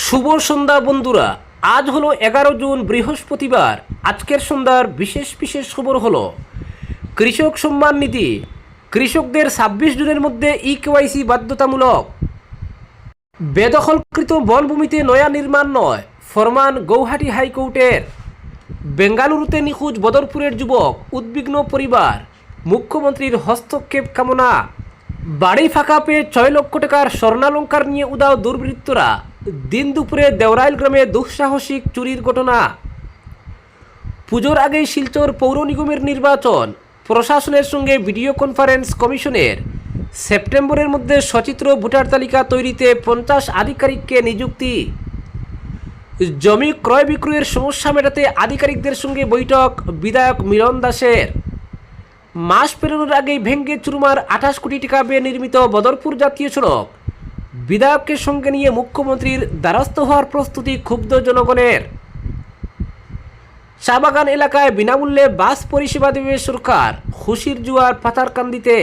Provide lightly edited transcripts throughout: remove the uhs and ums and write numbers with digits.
শুভ সন্ধ্যা বন্ধুরা। আজ হলো 11 জুন বৃহস্পতিবার। আজকের সন্ধ্যার বিশেষ বিশেষ খবর হলো কৃষক সম্মান নিধি, কৃষকদের 26 জুনের মধ্যে ইকেওয়াইসি বাধ্যতামূলক, বেদখলকৃত বনভূমিতে নয়া নির্মাণ নয় ফরমান গৌহাটি হাইকোর্টের, বেঙ্গালুরুতে নিখোঁজ বদরপুরের যুবক, উদ্বিগ্ন পরিবার, মুখ্যমন্ত্রীর হস্তক্ষেপ কামনা, বাড়ি ফাঁকা পেয়ে 6 লক্ষ টাকার স্বর্ণালঙ্কার নিয়ে উধাও দুর্বৃত্তরা, দিন দুপুরে দেওরাইল গ্রামে দুঃসাহসিক চুরির ঘটনা, পুজোর আগেই শিলচর পৌর নিগমের নির্বাচন, প্রশাসনের সঙ্গে ভিডিও কনফারেন্স কমিশনের, সেপ্টেম্বরের মধ্যে সচিত্র ভোটার তালিকা তৈরিতে 50 আধিকারিককে নিযুক্তি, জমি ক্রয় বিক্রয়ের সমস্যা মেটাতে আধিকারিকদের সঙ্গে বৈঠক বিধায়ক মিলন দাসের, মাস পেরোনোর আগেই ভেঙ্গে চুরমার 28 কোটি টাকা ব্যয়ে নির্মিত বদরপুর জাতীয় সড়ক, বিধায়ককে সঙ্গে নিয়ে মুখ্যমন্ত্রীর দ্বারস্থ হওয়ার প্রস্তুতি ক্ষুব্ধ জনগণের, চা বাগান এলাকায় বিনামূল্যে বাস পরিষেবা দেবে সরকার, খুশির জোয়ার পাথারকান্দিতে,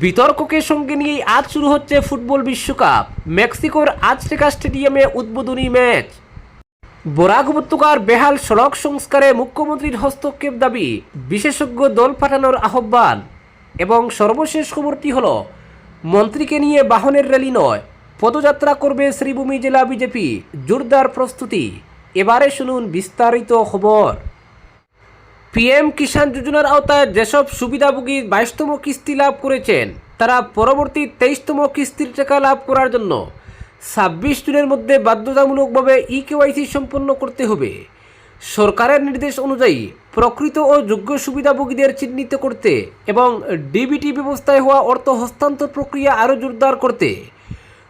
বিতর্ককে সঙ্গে নিয়েই আজ শুরু হচ্ছে ফুটবল বিশ্বকাপ, মেক্সিকোর আজটেকা স্টেডিয়ামে উদ্বোধনী ম্যাচ, বরাক উপত্যকার বেহাল সড়ক সংস্কারে মুখ্যমন্ত্রীর হস্তক্ষেপ দাবি, বিশেষজ্ঞ দল পাঠানোর আহ্বান এবং সর্বশেষ খবরটি হল মন্ত্রীকে নিয়ে বাহনের র্যালি নয়, পদযাত্রা করবে শ্রীভূমি জেলা বিজেপি, জোরদার প্রস্তুতি। এবারে শুনুন বিস্তারিত খবর। পিএম কিষাণ যোজনার আওতায় যেসব সুবিধাভোগী 22তম কিস্তি লাভ করেছেন তারা পরবর্তী 23তম কিস্তির টাকা লাভ করার জন্য 26 জুনের মধ্যে বাধ্যতামূলকভাবে ইকেওয়াইসি সম্পন্ন করতে হবে। সরকারের নির্দেশ অনুযায়ী প্রকৃত ও যোগ্য সুবিধাভোগীদের চিহ্নিত করতে এবং ডিবিটি ব্যবস্থায় হওয়া অর্থ হস্তান্তর প্রক্রিয়া আরও জোরদার করতে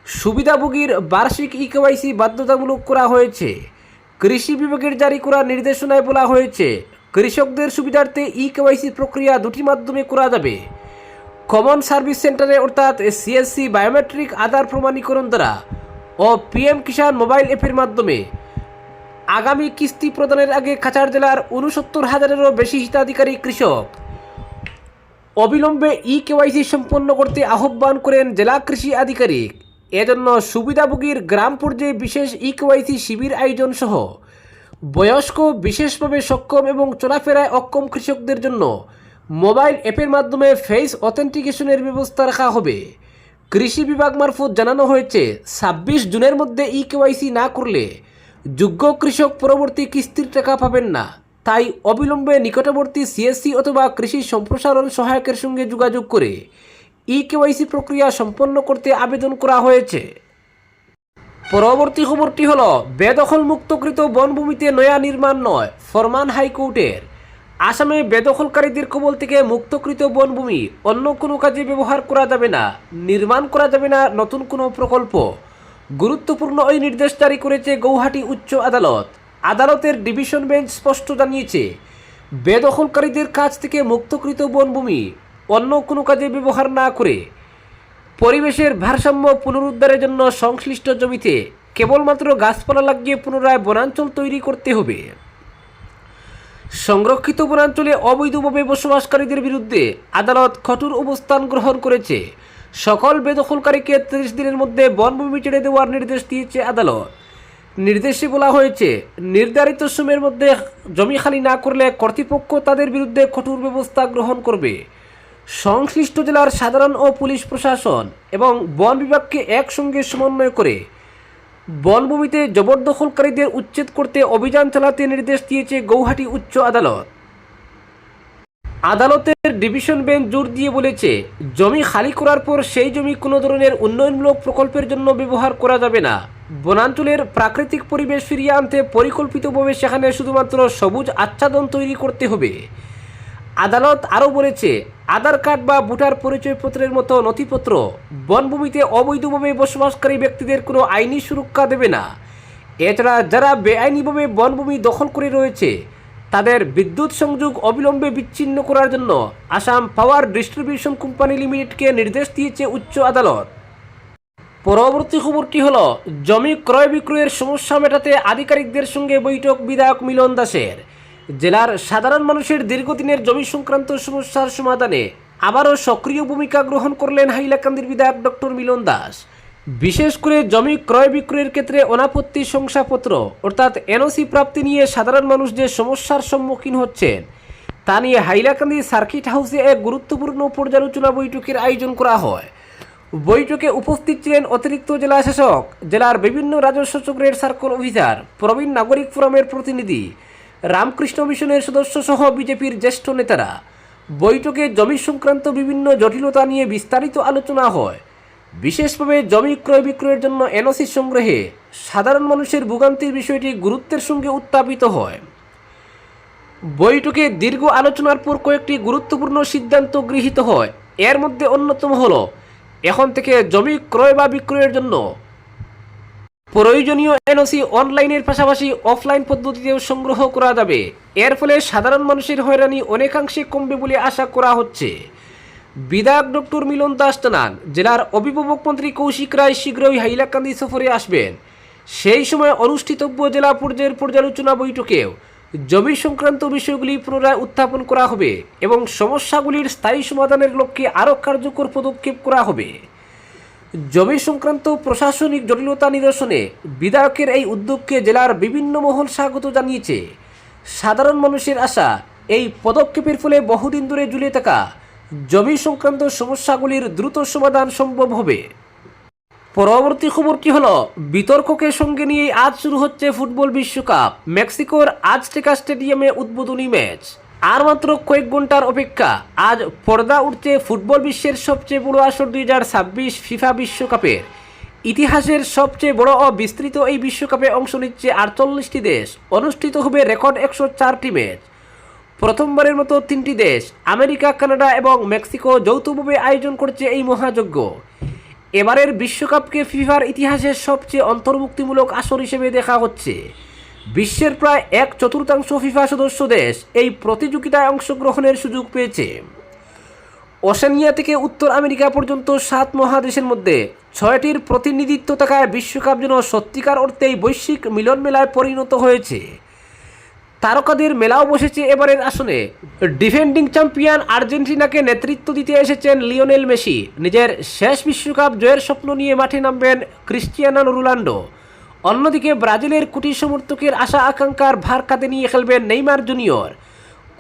সুবিধাভোগীর বার্ষিক ইকেওয়াইসি বাধ্যতামূলক করা হয়েছে। কৃষি বিভাগের জারি করা নির্দেশনায় বলা হয়েছে, কৃষকদের সুবিধার্থে ইকেওয়াইসি প্রক্রিয়া দুটি মাধ্যমে করা যাবে। কমন সার্ভিস সেন্টারে অর্থাৎ সিএসসি বায়োমেট্রিক আধার প্রমাণীকরণ দ্বারা ও পিএম কিষাণ মোবাইল অ্যাপের মাধ্যমে। আগামী কিস্তি প্রদানের আগে কাছাড় জেলার 69,000-এরও বেশি হিতাধিকারী কৃষক অবিলম্বে ইকেওয়াইসি সম্পন্ন করতে আহ্বান করেন জেলা কৃষি আধিকারিক। এজন্য সুবিধাভোগীর গ্রাম পর্যায়ে বিশেষ ইকেওয়াইসি শিবির আয়োজন সহ বয়স্ক, বিশেষভাবে সক্ষম এবং চলাফেরায় অক্ষম কৃষকদের জন্য মোবাইল অ্যাপের মাধ্যমে ফেস অথেন্টিকেশনের ব্যবস্থা রাখা হবে। কৃষি বিভাগ মারফত জানানো হয়েছে, 26 জুনের মধ্যে ইকেওয়াইসি না করলে যোগ্য কৃষক পরবর্তী কিস্তির টাকা পাবেন না। তাই অবিলম্বে নিকটবর্তী সিএসসি অথবা কৃষি সম্প্রসারণ সহায়কের সঙ্গে যোগাযোগ করে ইকেওয়াইসি প্রক্রিয়া সম্পন্ন করতে আবেদন করা হয়েছে। পরবর্তী খবরটি হল বেদখল মুক্তকৃত বনভূমিতে নয়া নির্মাণ নয় ফরমান হাইকোর্টের। আসামে বেদখলকারীদের কবল থেকে মুক্তকৃত বনভূমি অন্য কোনো কাজে ব্যবহার করা যাবে না, নির্মাণ করা যাবে না নতুন কোনো প্রকল্প। গুরুত্বপূর্ণ ওই নির্দেশ জারি করেছে গৌহাটি উচ্চ আদালত। আদালতের ডিভিশন বেঞ্চ স্পষ্ট জানিয়েছে, বেদখলকারীদের কাছ থেকে মুক্তকৃত বনভূমি অন্য কোনো কাজে ব্যবহার না করে পরিবেশের ভারসাম্য পুনরুদ্ধারের জন্য সংশ্লিষ্ট জমিতে কেবলমাত্র গাছপালা লাগিয়ে পুনরায় বনাঞ্চল তৈরি করতে হবে। সংরক্ষিত বনাঞ্চলে অবৈধভাবে বসবাসকারীদের বিরুদ্ধে আদালত কঠোর অবস্থান গ্রহণ করেছে। সকল বেদখলকারীকে 30 দিনের মধ্যে বনভূমি ছেড়ে দেওয়ার নির্দেশ দিয়েছে আদালত। নির্দেশে বলা হয়েছে, নির্ধারিত সময়ের মধ্যে জমি খালি না করলে কর্তৃপক্ষ তাদের বিরুদ্ধে কঠোর ব্যবস্থা গ্রহণ করবে। সংশ্লিষ্ট জেলার সাধারণ ও পুলিশ প্রশাসন এবং বন বিভাগকে একসঙ্গে সমন্বয় করে বনভূমিতে জবরদখলকারীদের উচ্ছেদ করতে অভিযান চালাতে নির্দেশ দিয়েছে গৌহাটি উচ্চ আদালত। আদালতের ডিভিশন বেঞ্চ জোর দিয়ে বলেছে, জমি খালি করার পর সেই জমি কোনো ধরনের উন্নয়নমূলক প্রকল্পের জন্য ব্যবহার করা যাবে না। বনাঞ্চলের প্রাকৃতিক পরিবেশ ফিরিয়ে আনতে পরিকল্পিতভাবে সেখানে শুধুমাত্র সবুজ আচ্ছাদন তৈরি করতে হবে। আদালত আরও বলেছে, আধার কার্ড বা ভোটার পরিচয়পত্রের মতো নথিপত্র বনভূমিতে অবৈধভাবে বসবাসকারী ব্যক্তিদের কোনো আইনি সুরক্ষা দেবে না। এছাড়া যারা বেআইনিভাবে বনভূমি দখল করে রয়েছে তাদের বিদ্যুৎ সংযোগ অবিলম্বে বিচ্ছিন্ন করার জন্য আসাম পাওয়ার ডিস্ট্রিবিউশন কোম্পানি লিমিটেডকে নির্দেশ দিয়েছে উচ্চ আদালত। পরবর্তী খবরটি হল, জমি ক্রয় বিক্রয়ের সমস্যা মেটাতে আধিকারিকদের সঙ্গে বৈঠক বিধায়ক মিলন দাসের। জেলার সাধারণ মানুষের দীর্ঘদিনের জমি সংক্রান্ত সমস্যার সমাধানে আবারও সক্রিয় ভূমিকা গ্রহণ করলেন হাইলাকান্দির বিধায়ক ডক্টর মিলন দাস। বিশেষ করে জমি ক্রয় বিক্রয়ের ক্ষেত্রে অনাপত্তি শংসাপত্র অর্থাৎ এনওসি প্রাপ্তি নিয়ে সাধারণ মানুষ যে সমস্যার সম্মুখীন হচ্ছেন তা নিয়ে হাইলাকান্দি সার্কিট হাউসে এক গুরুত্বপূর্ণ পর্যালোচনা বৈঠকের আয়োজন করা হয়। বৈঠকে উপস্থিত ছিলেন অতিরিক্ত জেলা শাসক, জেলার বিভিন্ন রাজস্ব চক্রের সার্কেল অফিসার, প্রবীণ নাগরিক ফোরামের প্রতিনিধি, রামকৃষ্ণ মিশনের সদস্য সহ বিজেপির জ্যেষ্ঠ নেতারা। বৈঠকে জমি সংক্রান্ত বিভিন্ন জটিলতা নিয়ে বিস্তারিত আলোচনা হয়। বিশেষভাবে জমি ক্রয় বিক্রয়ের জন্য এনওসি সংগ্রহে সাধারণ মানুষের ভোগান্তির বিষয়টি গুরুত্বের সঙ্গে উত্থাপিত হয়। বৈঠকে দীর্ঘ আলোচনার পর কয়েকটি গুরুত্বপূর্ণ সিদ্ধান্ত গৃহীত হয়। এর মধ্যে অন্যতম হল এখন থেকে জমি ক্রয় বা বিক্রয়ের জন্য প্রয়োজনীয় এনওসি অনলাইনের পাশাপাশি অফলাইন পদ্ধতিতেও সংগ্রহ করা যাবে। এর ফলে সাধারণ মানুষের হয়রানি অনেকাংশে কমবে বলে আশা করা হচ্ছে। বিধায়ক ডক্টর মিলন দাস জানান, জেলার অভিভাবক মন্ত্রী কৌশিক রায় শীঘ্রই হাইলাকান্দি সফরে আসবেন। সেই সময় অনুষ্ঠিতব্য জেলা পর্যায়ের পর্যালোচনা বৈঠকেও জমি সংক্রান্ত বিষয়গুলি পুনরায় উত্থাপন করা হবে এবং সমস্যাগুলির স্থায়ী সমাধানের লক্ষ্যে আরও কার্যকর পদক্ষেপ করা হবে। জমি সংক্রান্ত প্রশাসনিক জটিলতা নিরসনে বিধায়কের এই উদ্যোগকে জেলার বিভিন্ন মহল স্বাগত জানিয়েছে। সাধারণ মানুষের আশা, এই পদক্ষেপের ফলে বহুদিন ধরে ঝুলে থাকা জমি সংক্রান্ত সমস্যাগুলির দ্রুত সমাধান সম্ভব হবে। পরবর্তী খবরটি হলো, বিতর্ককে সঙ্গে নিয়ে আজ শুরু হচ্ছে ফুটবল বিশ্বকাপ। মেক্সিকোর আজটেকা স্টেডিয়ামে উদ্বোধনী ম্যাচ। আর মাত্র কয়েক ঘন্টার অপেক্ষা, আজ পর্দা উঠছে ফুটবল বিশ্বের সবচেয়ে বড় আসর 2026 ফিফা বিশ্বকাপের। ইতিহাসের সবচেয়ে বড় ও বিস্তৃত এই বিশ্বকাপে অংশ নিচ্ছে 48টি দেশ। অনুষ্ঠিত হবে রেকর্ড 104টি ম্যাচ। প্রথমবারের মতো 3টি দেশ, আমেরিকা, কানাডা এবং মেক্সিকো যৌথভাবে আয়োজন করছে এই মহাযজ্ঞ। এবারের বিশ্বকাপকে ফিফার ইতিহাসের সবচেয়ে অন্তর্ভুক্তিমূলক আসর হিসেবে দেখা হচ্ছে। বিশ্বের প্রায় 1/4 ফিফা সদস্য দেশ এই প্রতিযোগিতায় অংশগ্রহণের সুযোগ পেয়েছে। ওশেনিয়া থেকে উত্তর আমেরিকা পর্যন্ত 7 মহাদেশের মধ্যে 6টির প্রতিনিধিত্ব থাকায় বিশ্বকাপ যেন সত্যিকার অর্থেই বৈশ্বিক মিলন মেলায় পরিণত হয়েছে। তারকাদের মেলাও বসেছে এবারের আসনে। ডিফেন্ডিং চ্যাম্পিয়ন আর্জেন্টিনাকে নেতৃত্ব দিতে এসেছেন লিওনেল মেসি। নিজের শেষ বিশ্বকাপ জয়ের স্বপ্ন নিয়ে মাঠে নামবেন ক্রিস্টিয়ানো রোনাল্ডো। অন্যদিকে ব্রাজিলের কোটি সমর্থকের আশা আকাঙ্ক্ষার ভার কাঁধে নিয়ে খেলবেন নেইমার জুনিয়র।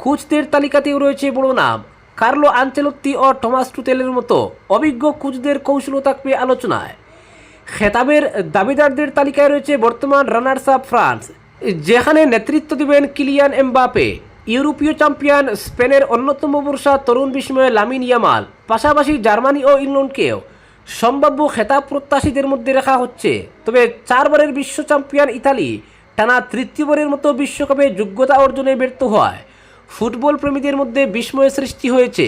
কোচদের তালিকাতেও রয়েছে বড় নাম। কার্লো আনচেলত্তি ও টমাস টুতেলের মতো অভিজ্ঞ কোচদের কৌশলও থাকবে আলোচনায়। খেতাবের দাবিদারদের তালিকায় রয়েছে বর্তমান রানার্স আপ ফ্রান্স, যেখানে নেতৃত্ব দেবেন কিলিয়ান এমবাপে। ইউরোপীয় চ্যাম্পিয়ন স্পেনের অন্যতম বর্ষা তরুণ বিস্ময় লামিন ইয়ামাল। পাশাপাশি জার্মানি ও ইংল্যান্ডকেও সম্ভাব্য খেতাব প্রত্যাশীদের মধ্যে রাখা হচ্ছে। তবে 4বারের বিশ্ব চ্যাম্পিয়ন ইতালি টানা তৃতীয়বারের মতো বিশ্বকাপে যোগ্যতা অর্জনে ব্যর্থ হয় ফুটবল প্রেমীদের মধ্যে বিস্ময় সৃষ্টি হয়েছে।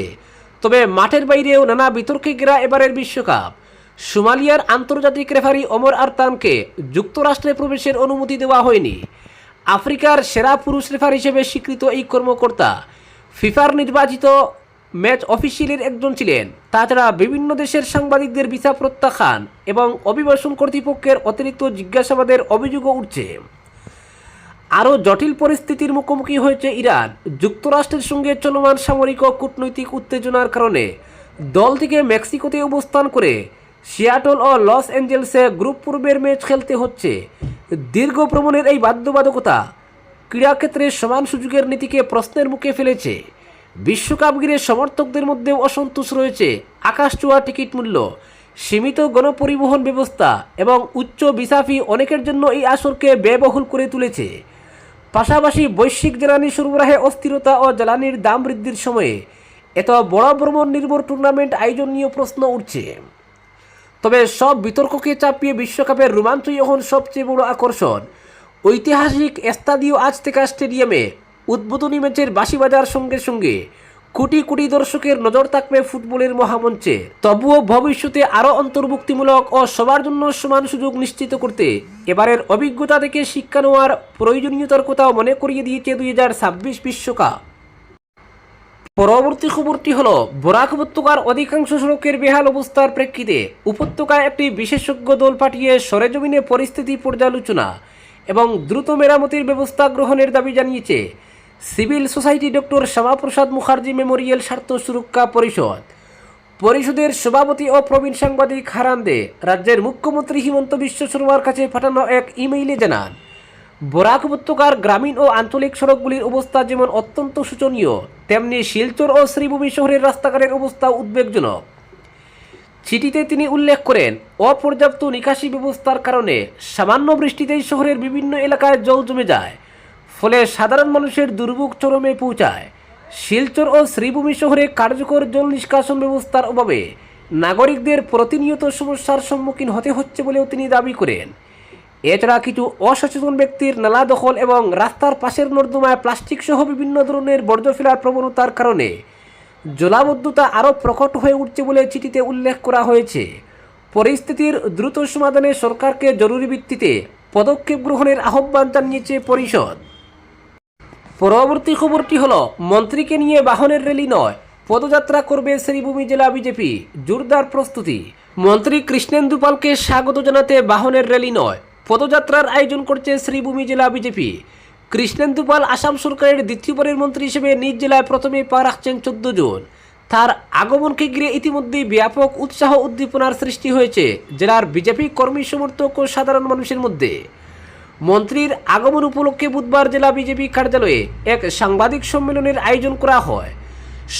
তবে মাঠের বাইরেও নানা বিতর্কে ঘেরা এবারের বিশ্বকাপ। সোমালিয়ার আন্তর্জাতিক রেফারি ওমর আরতানকে যুক্তরাষ্ট্রে প্রবেশের অনুমতি দেওয়া হয়নি। আফ্রিকার সেরা পুরুষ রেফারি হিসেবে স্বীকৃত এই কর্মকর্তা ফিফার নির্বাচিত ম্যাচ অফিসিয়ালের একজন ছিলেন। তাছাড়া বিভিন্ন দেশের সাংবাদিকদের ভিসা প্রত্যাখ্যান এবং অভিবাসন কর্তৃপক্ষের অতিরিক্ত জিজ্ঞাসাবাদের অভিযোগও উঠছে। আরও জটিল পরিস্থিতির মুখোমুখি হয়েছে ইরান। যুক্তরাষ্ট্রের সঙ্গে চলমান সামরিক ও কূটনৈতিক উত্তেজনার কারণে দল থেকে মেক্সিকোতে অবস্থান করে সিয়াটল ও লস অ্যাঞ্জেলেসে গ্রুপ পর্বের ম্যাচ খেলতে হচ্ছে। দীর্ঘ ভ্রমণের এই বাধ্যবাধকতা ক্রীড়াক্ষেত্রে সমান সুযোগের নীতিকে প্রশ্নের মুখে ফেলেছে। বিশ্বকাপ ঘিরে সমর্থকদের মধ্যেও অসন্তোষ রয়েছে। আকাশছোঁয়া টিকিট মূল্য, সীমিত গণপরিবহন ব্যবস্থা এবং উচ্চ ভিসা ফি অনেকের জন্য এই আসরকে ব্যয়বহুল করে তুলেছে। পাশাপাশি বৈশ্বিক জ্বালানি সরবরাহে অস্থিরতা ও জ্বালানির দাম বৃদ্ধির সময়ে এত বড় ভ্রমণ নির্ভর টুর্নামেন্ট আয়োজন নিয়ে প্রশ্ন উঠছে। তবে সব বিতর্ককে চাপিয়ে বিশ্বকাপের রোমাঞ্চই এখন সবচেয়ে বড় আকর্ষণ। ঐতিহাসিক এস্তাদিও আজতেকা স্টেডিয়ামে উদ্বোধনী ম্যাচের বাঁশি বাজার সঙ্গে সঙ্গে কোটি কোটি দর্শকের নজর থাকবে ফুটবলের মহামঞ্চে। তবুও ভবিষ্যতে আরও অন্তর্ভুক্তিমূলক ও সবার জন্য সমান সুযোগ নিশ্চিত করতে এবারের অভিজ্ঞতা থেকে শিক্ষা নেওয়ার প্রয়োজনীয়তার কথাও মনে করিয়ে দিয়েছে 2026 বিশ্বকাপ। পরবর্তী খবরটি হলো, বরাক উপত্যকার অধিকাংশ সড়কের বেহাল অবস্থার প্রেক্ষিতে উপত্যকায় একটি বিশেষজ্ঞ দল পাঠিয়ে সরেজমিনে পরিস্থিতি পর্যালোচনা এবং দ্রুত মেরামতির ব্যবস্থা গ্রহণের দাবি জানিয়েছে civil society doctor Shyamaprasad Mukherjee memorial স্বার্থ সুরক্ষা পরিষদ। পরিষদের সভাপতি ও প্রবীণ সাংবাদিক হারান দে রাজ্যের মুখ্যমন্ত্রী হিমন্ত বিশ্ব শর্মার কাছে পাঠানো এক ইমেইলে জানান, বরাক উপত্যকার গ্রামীণ ও আঞ্চলিক সড়কগুলির অবস্থা যেমন অত্যন্ত শোচনীয়, তেমনি শিলচর ও শ্রীভূমি শহরের রাস্তাঘাটের অবস্থাও উদ্বেগজনক। চিঠিতে তিনি উল্লেখ করেন, অপর্যাপ্ত নিকাশি ব্যবস্থার কারণে সামান্য বৃষ্টিতেই শহরের বিভিন্ন এলাকায় জল জমে যায়, ফলে সাধারণ মানুষের দুর্ভোগ চরমে পৌঁছায়। শিলচর ও শ্রীভূমি শহরে কার্যকর জল নিষ্কাশন ব্যবস্থার অভাবে নাগরিকদের প্রতিনিয়ত সমস্যার সম্মুখীন হতে হচ্ছে বলেও তিনি দাবি করেন। এছাড়া কিছু অসচেতন ব্যক্তির নালা দখল এবং রাস্তার পাশের নর্দমায় প্লাস্টিক সহ বিভিন্ন ধরনের বর্জ্য ফেলার প্রবণতার কারণে জলাবদ্ধতা আরও প্রকট হয়ে উঠছে বলে চিঠিতে উল্লেখ করা হয়েছে। পরিস্থিতির দ্রুত সমাধানে সরকারকে জরুরি ভিত্তিতে পদক্ষেপ গ্রহণের আহ্বান জানিয়েছে পরিষদ। পরবর্তী খবরটি হলো, মন্ত্রীকে নিয়ে বাহনের র্যালি নয়, পদযাত্রা করবে শ্রীভূমি জেলা বিজেপি, জোরদার প্রস্তুতি। মন্ত্রী কৃষ্ণেন্দু পালকে স্বাগত জানাতে বাহনের র্যালি নয়, পদযাত্রার আয়োজন করছে শ্রীভূমি জেলা বিজেপি। কৃষ্ণেন্দু পাল আসাম সরকারের দ্বিতীয়বারের মন্ত্রী হিসেবে নিজ জেলায় প্রথমে পা রাখছেন 14 জুন। তার আগমনকে ঘিরে ইতিমধ্যেই ব্যাপক উৎসাহ উদ্দীপনার সৃষ্টি হয়েছে জেলার বিজেপি কর্মী সমর্থক ও সাধারণ মানুষের মধ্যে। মন্ত্রীর আগমন উপলক্ষে বুধবার জেলা বিজেপি কার্যালয়ে এক সাংবাদিক সম্মেলনের আয়োজন করা হয়।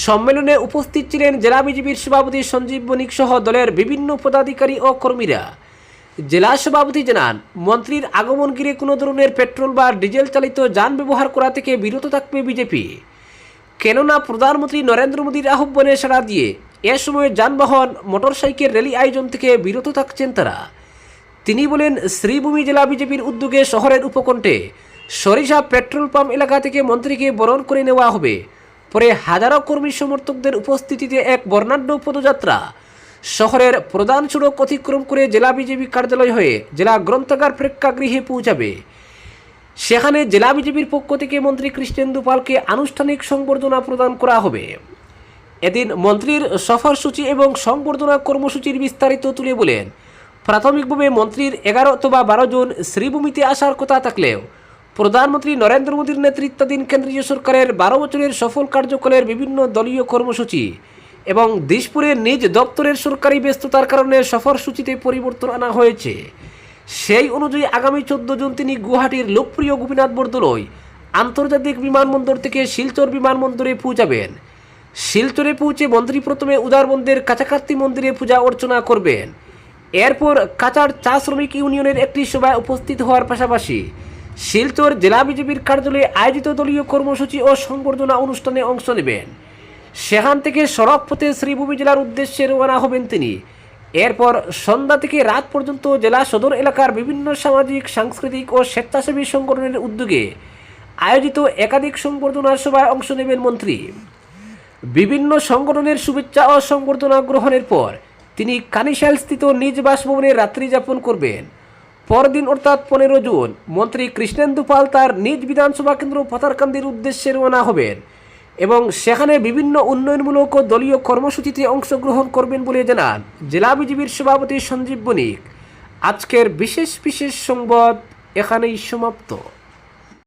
সম্মেলনে উপস্থিত ছিলেন জেলা বিজেপির সভাপতি সঞ্জীব বণিক সহ দলের বিভিন্ন পদাধিকারী ও কর্মীরা। জেলা সভাপতি জানান, মন্ত্রীর আগমন ঘিরে কোনো ধরনের পেট্রোল বা ডিজেল চালিত যান ব্যবহার করা থেকে বিরত থাকবে বিজেপি, কেননা প্রধানমন্ত্রী নরেন্দ্র মোদীর আহ্বানে সাড়া দিয়ে এ সময় যানবাহন মোটরসাইকেল র্যালি আয়োজন থেকে বিরত থাকছেন তারা। তিনি বলেন, শ্রীভূমি জেলা বিজেপির উদ্যোগে শহরের উপকণ্ঠে সরিষা পেট্রোল পাম্প এলাকা থেকে মন্ত্রীকে বরণ করে নেওয়া হবে। পরে হাজারো কর্মী সমর্থকদের উপস্থিতিতে এক বর্ণাঢ্য পদযাত্রা শহরের প্রধান সড়ক অতিক্রম করে জেলা বিজেপি কার্যালয় হয়ে জেলা গ্রন্থাগার প্রেক্ষাগৃহে পৌঁছাবে। সেখানে জেলা বিজেপির পক্ষ থেকে মন্ত্রী কৃষ্ণেন্দু পালকে আনুষ্ঠানিক সংবর্ধনা প্রদান করা হবে। এদিন মন্ত্রীর সফরসূচি এবং সংবর্ধনা কর্মসূচির বিস্তারিত তুলে বলেন, প্রাথমিকভাবে মন্ত্রীর 11 অথবা 12 জন শ্রীভূমিতে আসার কথা থাকলেও প্রধানমন্ত্রী নরেন্দ্র মোদীর নেতৃত্বাধীন কেন্দ্রীয় সরকারের 12 বছরের সফল কার্যকালের বিভিন্ন দলীয় কর্মসূচি এবং দিশপুরের নিজ দপ্তরের সরকারি ব্যস্ততার কারণে সফরসূচিতে পরিবর্তন আনা হয়েছে। সেই অনুযায়ী আগামী 14 জুন তিনি গুয়াহাটির লোকপ্রিয় গোপীনাথ বরদলৈ আন্তর্জাতিক বিমানবন্দর থেকে শিলচর বিমানবন্দরে পৌঁছাবেন। শিলচরে পৌঁছে মন্ত্রী প্রথমে উদারবন্দের কাছাকাছি মন্দিরে পূজা অর্চনা করবেন। এরপর কাচার চা শ্রমিক ইউনিয়নের একটি সভায় উপস্থিত হওয়ার পাশাপাশি শিলচর জেলা বিজেপির কার্যালয়ে আয়োজিত দলীয় কর্মসূচি ও সংবর্ধনা অনুষ্ঠানে অংশ নেবেন। সেখান থেকে সড়ক পথে শ্রীভূমি জেলার উদ্দেশ্যে রওনা হবেন তিনি। এরপর সন্ধ্যা থেকে রাত পর্যন্ত জেলা সদর এলাকার বিভিন্ন সামাজিক, সাংস্কৃতিক ও স্বেচ্ছাসেবী সংগঠনের উদ্যোগে আয়োজিত একাধিক সংবর্ধনা সভায় অংশ নেবেন মন্ত্রী। বিভিন্ন সংগঠনের শুভেচ্ছা ও সংবর্ধনা গ্রহণের পর তিনি কানিশালস্থিত নিজ বাসভবনে রাত্রি যাপন করবেন। পরদিন অর্থাৎ 15 জুন মন্ত্রী কৃষ্ণেন্দু পাল তার নিজ বিধানসভা কেন্দ্র পাথারকান্দির উদ্দেশ্যে রওনা হবেন এবং সেখানে বিভিন্ন উন্নয়নমূলক ও দলীয় কর্মসূচিতে অংশগ্রহণ করবেন বলে জানান জেলা বিজেপির সভাপতি সঞ্জীব বণিক। আজকের বিশেষ সংবাদ এখানেই সমাপ্ত।